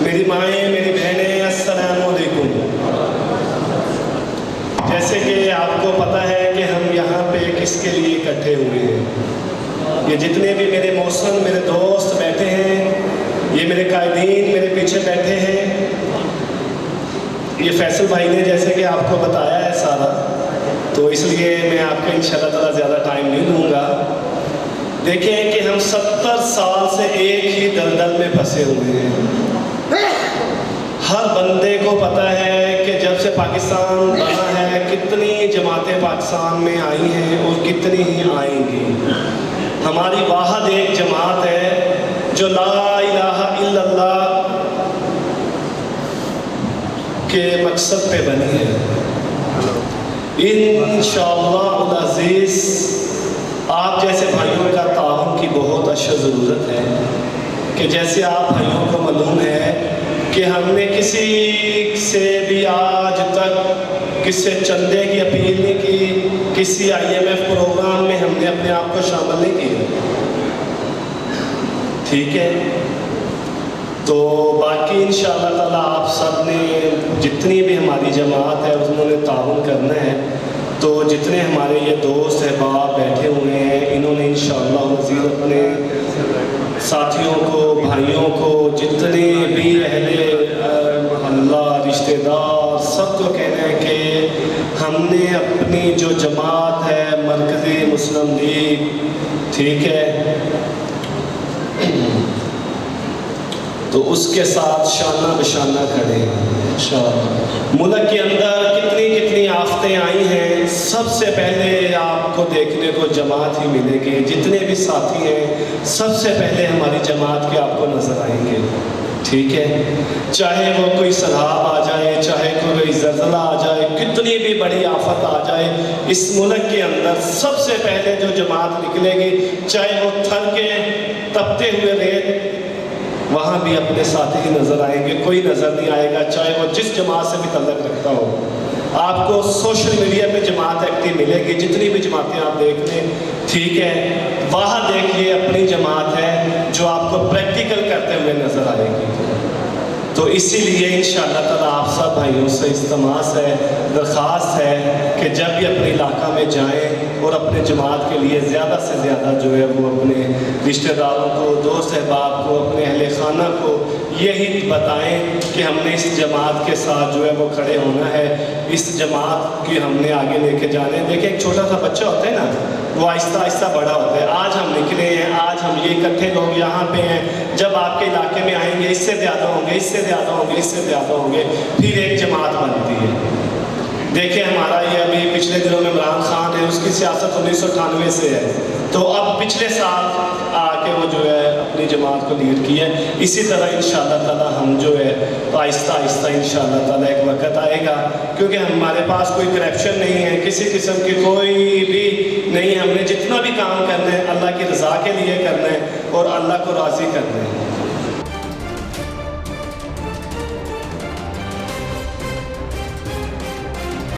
میری مائیں، میری بہنیں، السلام علیکم۔ جیسے کہ آپ کو پتہ ہے کہ ہم یہاں پہ کس کے لیے اکٹھے ہوئے ہیں۔ یہ جتنے بھی میرے موسم، میرے دوست بیٹھے ہیں، یہ میرے قائدین میرے پیچھے بیٹھے ہیں، یہ فیصل بھائی نے جیسے کہ آپ کو بتایا ہے سارا، تو اس لیے میں آپ کا انشاءاللہ تعالیٰ زیادہ ٹائم نہیں لوں گا۔ دیکھیں کہ ہم 70 سال سے ایک ہی دلدل میں پھنسے ہوئے ہیں۔ ہر بندے کو پتہ ہے کہ جب سے پاکستان بنا ہے کتنی جماعتیں پاکستان میں آئی ہیں اور کتنی ہی آئیں گی۔ ہماری واحد ایک جماعت ہے جو لا الہ الا اللہ کے مقصد پہ بنی ہے۔ انشاءاللہ العزیز آپ جیسے بھائیوں کا تعاون کی بہت اشد ضرورت ہے کہ جیسے آپ بھائیوں کو معلوم ہے کہ ہم نے کسی سے بھی آج تک کس سے چندے کی اپیل نہیں کی، کسی IMF پروگرام میں ہم نے اپنے آپ کو شامل نہیں کیا، ٹھیک ہے؟ تو باقی انشاءاللہ تعالیٰ آپ سب نے جتنی بھی ہماری جماعت ہے انہوں نے تعاون کرنا ہے، تو جتنے ہمارے یہ دوست احباب بیٹھے ہوئے ہیں انہوں نے انشاءاللہ مزید اپنے ساتھیوں کو، بھائیوں کو، جتنے بھی اہل اللہ رشتہ دار سب کو کہنا ہے کہ ہم نے اپنی جو جماعت ہے مرکزی مسلم لیگ، ٹھیک ہے، تو اس کے ساتھ شانہ بشانہ کھڑے انشاءاللہ۔ ملک کے اندر کتنی آفتیں آئی ہیں، سب سے پہلے آپ کو دیکھنے کو جماعت ہی ملے گی۔ جتنے بھی ساتھی ہیں سب سے پہلے ہماری جماعت کے آپ کو نظر آئیں گے، ٹھیک ہے؟ چاہے وہ کوئی سیلاب آ جائے، چاہے کوئی زلزلہ آ جائے، کتنی بھی بڑی آفت آ جائے، اس ملک کے اندر سب سے پہلے جو جماعت نکلے گی، چاہے وہ تھر کے تپتے ہوئے ریت، وہاں بھی اپنے ساتھی ہی نظر آئیں گے، کوئی نظر نہیں آئے گا، چاہے وہ جس جماعت سے بھی تعلق رکھتا ہو۔ آپ کو سوشل میڈیا پہ جماعت ایکٹیو ملے گی، جتنی بھی جماعتیں آپ دیکھ لیں، ٹھیک ہے؟ وہاں دیکھیے اپنی جماعت ہے جو آپ کو پریکٹیکل کرتے ہوئے نظر آئے گی۔ تو اسی لیے انشاءاللہ تعالیٰ آپ سب بھائیوں سے استماس ہے، درخواست ہے کہ جب بھی اپنے علاقہ میں جائیں اور اپنے جماعت کے لیے زیادہ سے زیادہ جو ہے وہ اپنے رشتہ داروں کو، دوست احباب کو، اپنے اہل خانہ کو یہی بتائیں کہ ہم نے اس جماعت کے ساتھ جو ہے وہ کھڑے ہونا ہے، اس جماعت کی ہم نے آگے لے کے جانے۔ دیکھیں ایک چھوٹا سا بچہ ہوتا ہے نا، وہ آہستہ آہستہ بڑا ہوتا ہے۔ آج ہم نکلے ہیں، آج ہم یہ اکٹھے لوگ یہاں پہ ہیں، جب آپ کے علاقے میں آئیں گے اس سے زیادہ ہوں گے، اس سے زیادہ ہوں گے، اس سے زیادہ ہوں گے، پھر ایک جماعت بنتی ہے۔ دیکھیں ہمارا یہ ابھی پچھلے دنوں میں عمران خان ہے، اس کی سیاست 1998 سے ہے، تو اب پچھلے سال آ کے وہ جو ہے اپنی جماعت کو لیڈ کی ہے۔ اسی طرح انشاءاللہ تعالیٰ ہم جو ہے آہستہ آہستہ انشاءاللہ تعالیٰ ایک وقت آئے گا، کیونکہ ہمارے پاس کوئی کرپشن نہیں ہے، کسی قسم کی کوئی بھی نہیں، ہم نے جتنا بھی کام کرنا ہے اللہ کی رضا کے لیے کرنا ہے اور اللہ کو راضی کرنا ہے۔